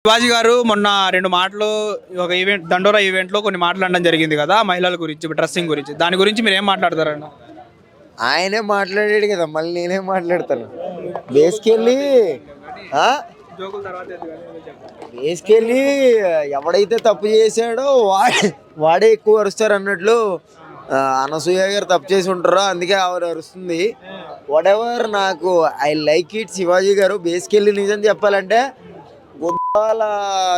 శివాజీ గారు మొన్న 2 మాటలు ఒక ఈవెంట్ దండోరా ఈవెంట్లో కొన్ని మాట్లాడడం జరిగింది కదా మహిళల గురించి డ్రెస్సింగ్ గురించి. దాని గురించి మీరు ఏం మాట్లాడతారన్న? ఆయనే మాట్లాడాడు కదా, మళ్ళీ నేనే మాట్లాడతాను. బేసికెళ్ళి బేసికెళ్ళి ఎవడైతే తప్పు చేశాడో వాడే ఎక్కువ అరుస్తారు అన్నట్లు. అనసూయ గారు తప్పు చేసి ఉంటారో అందుకే ఆవిడ అరుస్తుంది. వాట్ ఎవర్, నాకు ఐ లైక్ ఇట్. శివాజీ గారు బేసికెళ్ళి నిజం చెప్పాలంటే గుద్దాల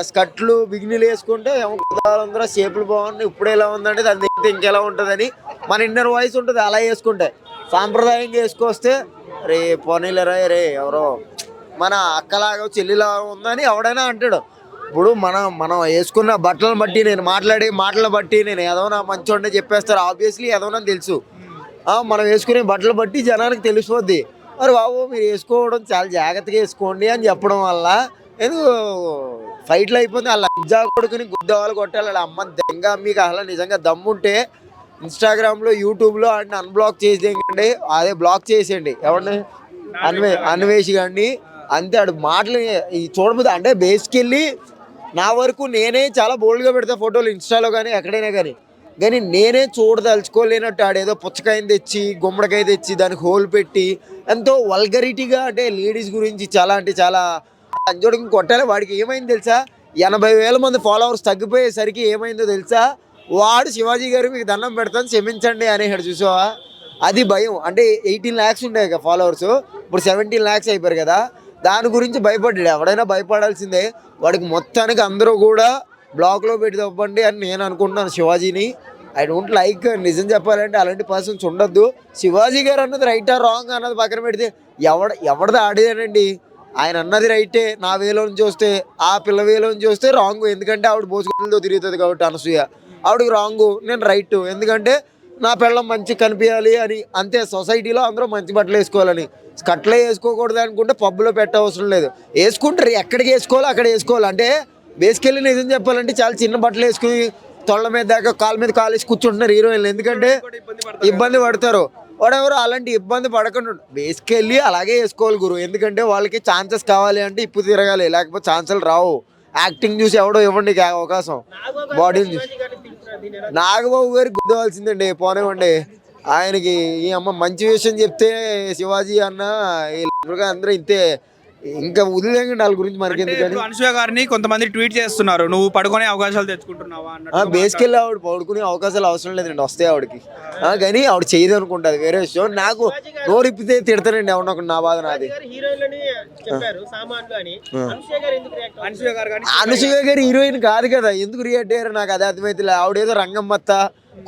స్కట్లు బిగినీలు వేసుకుంటే గుద్దాలందరూ షేపులు బాగున్నాయి, ఇప్పుడే ఎలా ఉందంటే దాని దగ్గర ఇంకెలా ఉంటుందని మన ఇన్నర్ వాయిస్ ఉంటుంది. అలా వేసుకుంటే సాంప్రదాయంగా వేసుకొస్తే రే పోనీలరా రే ఎవరో మన అక్కలాగా చెల్లిలాగా ఉందని ఎవడైనా అంటాడు. ఇప్పుడు మనం వేసుకున్న బట్టలను బట్టి, నేను మాట్లాడే మాటలను బట్టి నేను ఏదోనా మంచోడే చెప్పేస్తారు. ఆబ్వియస్లీ ఏదోనా తెలుసు. మనం వేసుకునే బట్టలు బట్టి జనానికి తెలిసిపోద్ది. మరి బాబు మీరు వేసుకోవడం చాలా జాగ్రత్తగా వేసుకోండి అని చెప్పడం వల్ల ఎందుకు ఫైట్లు అయిపోతుంది. వాళ్ళ అజ్జా కొడుకుని గుద్దవాళ్ళు కొట్టాలి. వాళ్ళ అమ్మ దెంగ. మీకు అసలు నిజంగా దమ్ముంటే ఇన్స్టాగ్రామ్లో యూట్యూబ్లో ఆయన అన్బ్లాక్ చేసేయండి, అదే బ్లాక్ చేసేయండి. ఎవరిని అన్వేషి కానీ అంతే. ఆడు మాటలు చూడబోదు అంటే బేసికెళ్ళి నా వరకు నేనే చాలా బోల్డ్గా పెడతా ఫోటోలు ఇన్స్టాలో కానీ ఎక్కడైనా కానీ నేనే చూడదలుచుకోలేనట్టు ఆడేదో పుచ్చకాయని తెచ్చి గుమ్మడికాయ తెచ్చి దానికి హోల్ పెట్టి ఎంతో వల్గరిటీగా అంటే లేడీస్ గురించి చాలా అంటే చాలా అంజోడికి కొట్టాలి. వాడికి ఏమైంది తెలుసా, 80,000 మంది ఫాలోవర్స్ తగ్గిపోయేసరికి ఏమైందో తెలుసా, వాడు శివాజీ గారు మీకు దండం పెడతాను క్షమించండి అనేసాడు. చూసావా, అది భయం. అంటే 18 lakhs ఉండేవి కదా ఫాలోవర్స్, ఇప్పుడు 17 lakhs అయిపోయారు కదా. దాని గురించి భయపడ్డాడు. ఎవడైనా భయపడాల్సిందే. వాడికి మొత్తానికి అందరూ కూడా బ్లాక్లో పెట్టి తప్పండి అని నేను అనుకుంటున్నాను శివాజీని. ఐ డోంట్ లైక్, నిజం చెప్పాలంటే అలాంటి పర్సన్స్ ఉండొద్దు. శివాజీ గారు అన్నది రైటా రాంగ్ అన్నది పక్కన పెడితే ఎవరిది ఆడేదేనండి. ఆయన అన్నది రైటే. నా వేలో నుంచి వస్తే, ఆ పిల్ల వేలో నుంచి వస్తే రాంగ్. ఎందుకంటే ఆవిడ భోజనంతో తిరుగుతుంది కాబట్టి అనసూయ, ఆవిడకి రాంగు, నేను రైట్. ఎందుకంటే నా పిల్లం మంచి కనిపించాలి అని అంతే. సొసైటీలో అందరూ మంచి బట్టలు వేసుకోవాలని, కట్లే వేసుకోకూడదు అనుకుంటే పబ్బులో పెట్టవసరం లేదు. వేసుకుంటారు, ఎక్కడికి వేసుకోవాలో అక్కడ వేసుకోవాలి. అంటే బేసికెళ్ళి నిజం చెప్పాలంటే చాలా చిన్న బట్టలు వేసుకుని తొళ్ళ మీద దాకా కాలు మీద కాలు వేసి కూర్చుంటున్నారు హీరోయిన్లు. ఎందుకంటే ఇబ్బంది పడతారు. వాడెవరు అలాంటి ఇబ్బంది పడకుండా బేసికెళ్ళి అలాగే వేసుకోవాలి గురు. ఎందుకంటే వాళ్ళకి ఛాన్సెస్ కావాలి అంటే ఇప్పుడు తిరగాలి, లేకపోతే ఛాన్సులు రావు. యాక్టింగ్ చూసి ఎవడో ఇవ్వండి అవకాశం. బాడీని చూసి నాగబాబు గారికి గుద్దవలసిందండి, పోనివ్వండి. ఆయనకి ఈ అమ్మ మంచి విషయం చెప్తే శివాజీ అన్న అందరూ ఇంతే, ఇంకా వదిలేండి వాళ్ళ గురించి మనకి ఎందుకని. అనసూయ గారిని కొంతమంది ట్వీట్ చేస్తున్నారు, నువ్వు పడుకునే అవకాశాలు తెచ్చుకుంటున్నావా? బేసికెళ్ళి ఆవిడ పడుకునే అవకాశాలు అవసరం లేదండి, వస్తాయి ఆవిడకి. కానీ ఆవిడ చేయదు అనుకుంటుంది, వేరే విషయం. నాకు నోరిప్పితే తిడతానండి ఎవరినొక, నా బాధ నాది. అనసూయ గారు హీరోయిన్ కాదు కదా, ఎందుకు రియాక్ట్ అయ్యారు నాకు అదే అర్థమైతే. ఆవిడ ఏదో రంగమ్మత్త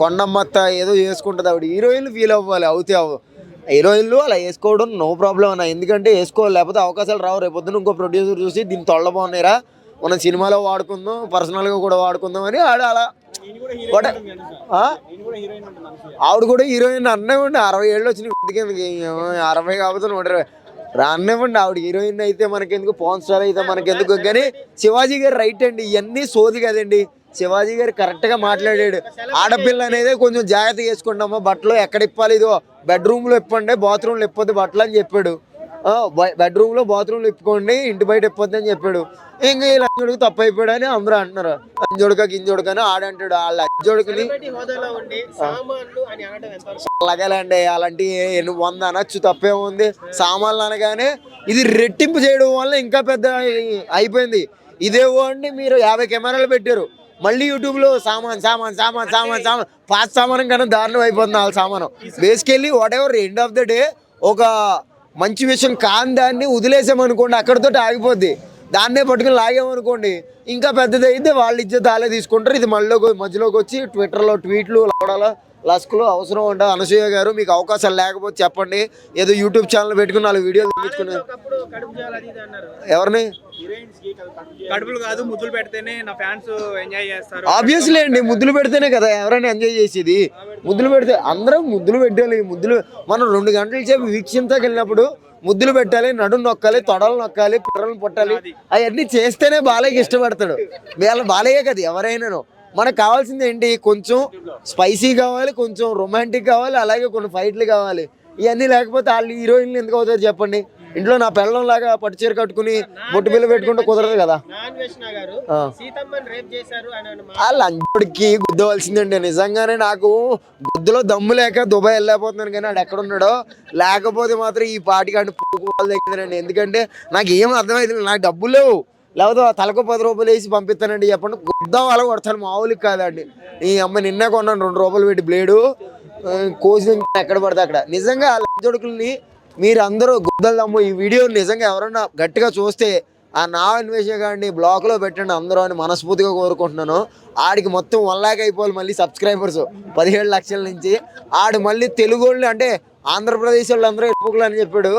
కొండమ్మత్త ఏదో చేసుకుంటుంది. ఆవిడ హీరోయిన్లు ఫీల్ అవ్వాలి, హీరోయిన్లు అలా వేసుకోవడం నో ప్రాబ్లం అన్న. ఎందుకంటే వేసుకోవాలి, లేకపోతే అవకాశాలు రావు. రేపొద్దున ఇంకో ప్రొడ్యూసర్ చూసి దీన్ని తొళ్ళ బాగున్నాయిరా, మనం సినిమాలో వాడుకుందాం, పర్సనల్గా కూడా వాడుకుందాం అని ఆడ అలా. ఆవిడ కూడా హీరోయిన్ అన్నేవ్వండి. 60 ఏళ్ళు వచ్చినాయి, 60 కాకపోతే 120 రానివ్వండి. ఆవిడ హీరోయిన్ అయితే మనకెందుకు, పవన్ స్టార్ అయితే మనకెందుకు. కానీ శివాజీ గారు రైట్ అండి, ఇవన్నీ సోది కదండి. శివాజీ గారు కరెక్ట్గా మాట్లాడాడు. ఆడపిల్ల అనేది కొంచెం జాగ్రత్తగా వేసుకుంటామా, బట్టలు ఎక్కడ ఇప్పాలి, ఇదో బెడ్రూమ్లో ఇప్పండి, బాత్రూమ్లో ఇప్పొద్దు బట్టలు అని చెప్పాడు. బెడ్రూమ్లో బాత్రూమ్లో ఇప్పుకోండి, ఇంటి బయట ఇప్పొద్దు అని చెప్పాడు. ఇంకా ఈ లంజోడుకు తప్పు అయిపోయాడు అని అందరూ అంటున్నారు. లంజోడుక గింజోడుక అని ఆడంటాడు. ఆ లంజోడుకుని అలాగేలండి, అలాంటి 100 అనొచ్చు, తప్పేముంది. సామాన్లు అనగానే ఇది రెట్టింపు చేయడం వల్ల ఇంకా పెద్ద అయిపోయింది. ఇదేవో అండి, మీరు 50 కెమెరాలు పెట్టారు, మళ్ళీ యూట్యూబ్లో సామాన్ పాత సామానం కన్నా దారుణం అయిపోతుంది వాళ్ళ సామానం. Basically whatever end of the day ఒక మంచి విషయం కాని దాన్ని వదిలేసామనుకోండి, అక్కడితో ఆగిపోద్ది. దాన్నే పట్టుకుని లాగామనుకోండి ఇంకా పెద్దది అయితే వాళ్ళ ఇజ్జత్ వాళ్ళే తీసుకుంటారు. ఇది మధ్యలోకి వచ్చి ట్విట్టర్లో ట్వీట్లు లవడాలో లస్కులు అవసరం ఉంటుంది. అనసూయ గారు మీకు అవకాశాలు లేకపోతే చెప్పండి, ఏదో యూట్యూబ్ ఛానల్ పెట్టుకుని 4 వీడియోలు తెప్పించుకుని. ఎవరిని కడుపులు కాదు ముద్దులు పెడితేనే నా ఫ్యాన్స్ ఎంజాయ్ చేస్తారు. ఆబ్వియస్లీ అండి, ముద్దులు పెడితేనే కదా ఎవరైనా ఎంజాయ్ చేసేది. ముద్దులు పెడితే అందరం ముద్దులు పెట్టాలి. మనం 2 గంటల సేపు వీక్షించకి వెళ్ళినప్పుడు ముద్దులు పెట్టాలి, నడుము నొక్కాలి, తొడలు నొక్కాలి, పిర్రలు పొట్టాలి. అవన్నీ చేస్తేనే బాలయ్యకి ఇష్టపడతాడు. బాలయ్యే కదా ఎవరైనాను. మనకు కావాల్సింది ఏంటి, కొంచెం స్పైసీ కావాలి, కొంచెం రొమాంటిక్ కావాలి, అలాగే కొన్ని ఫైట్లు కావాలి. ఇవన్నీ లేకపోతే వాళ్ళు హీరోయిన్లు ఎందుకు అవుతారు చెప్పండి. ఇంట్లో నా పెళ్ళం లాగా పట్టు చీర కట్టుకుని బొట్టు బిల్ల పెట్టుకుంటే కుదరదు కదా. ఆ లంచోడికి గుద్దవలసిందండి. నిజంగానే నాకు గుద్దులో దమ్ము లేక దుబాయ్ వెళ్ళలేకపోతున్నాను, కానీ ఆడు ఎక్కడున్నాడో. లేకపోతే మాత్రం ఈ పాటికి అంటే పూకోవాలి దగ్గరండి. ఎందుకంటే నాకు ఏం అర్థమైంది, నాకు డబ్బులు లేవు, లేకపోతే తలకు 10 రూపాయలు వేసి పంపిస్తానండి. చెప్పండి, గుద్దాం అలా కొడతాను, మామూలుగా కాదండి. ఈ అమ్మ నిన్నే కొన్నాను 2 రూపాయలు పెట్టి బ్లేడు, కోసి ఎక్కడ పడితే అక్కడ. నిజంగా ఆ లంచోడుకుల్ని మీరు అందరూ గుద్దలదమ్ము. ఈ వీడియో నిజంగా ఎవరన్నా గట్టిగా చూస్తే ఆ నా ఇన్వేషన్ గారిని బ్లాక్లో పెట్టండి అందరూ అని మనస్ఫూర్తిగా కోరుకుంటున్నాను. ఆడికి మొత్తం 1 lakh అయిపోవాలి మళ్ళీ సబ్స్క్రైబర్స్ 17 లక్షల నుంచి. ఆడు మళ్ళీ తెలుగు వాళ్ళు అంటే ఆంధ్రప్రదేశ్ వాళ్ళు అందరూ ఎరుపుకులు అని చెప్పాడు.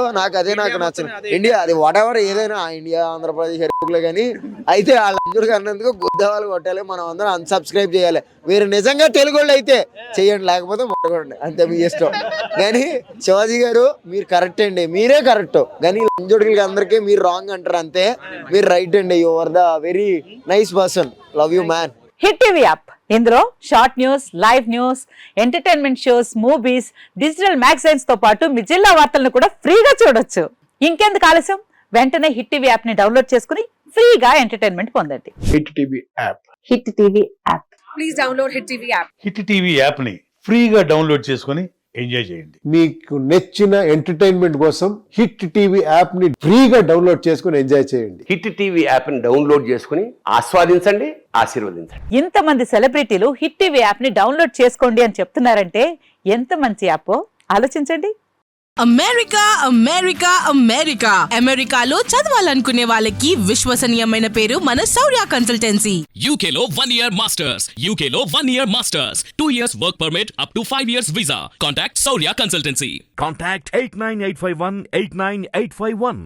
నాకు నచ్చింది. ఇండియా అది వాటెవర్ ఏదైనా ఇండియా ఆంధ్రప్రదేశ్ ఎరుపుకులే, కానీ అయితే వాళ్ళందరికీ అన్నందుకు గుద్దవాళ్ళు కొట్టాలి, మనం అందరం అన్సబ్స్క్రైబ్ చేయాలి. మీరు నిజంగా తెలుగు వాళ్ళు అయితే చేయండి, లేకపోతే మొట్టగొండి, అంతే మీ ఇష్టం. కానీ శివాజీ గారు మీరు కరెక్ట్ అండి, మీరే కరెక్ట్, కానీ లంజోడికి అందరికీ మీరు రాంగ్ అంటారు, అంతే. మీరు రైట్ అండి, you are the very nice person, love you man. Hit TV app, ఇందులో short news, live news, entertainment shows, movies, digital magazines తో పాటు మీ జిల్లా వార్తలను కూడా ఫ్రీగా చూడొచ్చు. ఇంకెందుకు ఆలస్యం, వెంటనే హిట్ టీవీ యాప్ ని డౌన్లోడ్ చేసుకుని ఫ్రీగా ఎంటర్టైన్మెంట్ పొందండి. Hit TV app. Hit TV app. Please download hit TV app. Hit TV యాప్ని ఫ్రీగా డౌన్లోడ్ చేసుకొని ఎంజాయ్ చేయండి. మీకు నచ్చిన ఎంటర్టైన్మెంట్ కోసం హిట్ టీవీ యాప్ ని ఫ్రీగా డౌన్లోడ్ చేసుకుని ఎంజాయ్ చేయండి. హిట్ టీవీ యాప్ ని డౌన్లోడ్ చేసుకుని ఆస్వాదించండి, ఆశీర్వదించండి. ఇంతమంది సెలబ్రిటీలు హిట్ టీవీ యాప్ ని డౌన్లోడ్ చేసుకోండి అని చెప్తున్నారంటే ఎంత మంచి యాప్ ఆలోచించండి. అమెరికా అమెరికా అమెరికా అమెరికాలో చదవాలనుకునే వాళ్ళకి విశ్వసనీయమైన పేరు మన శౌర్య కన్సల్టెన్సీ. UK లో 1 year masters. UK లో 1 year masters. 2 years work permit up to 5 years visa. Contact Saurya Consultancy. Contact 89851 89851.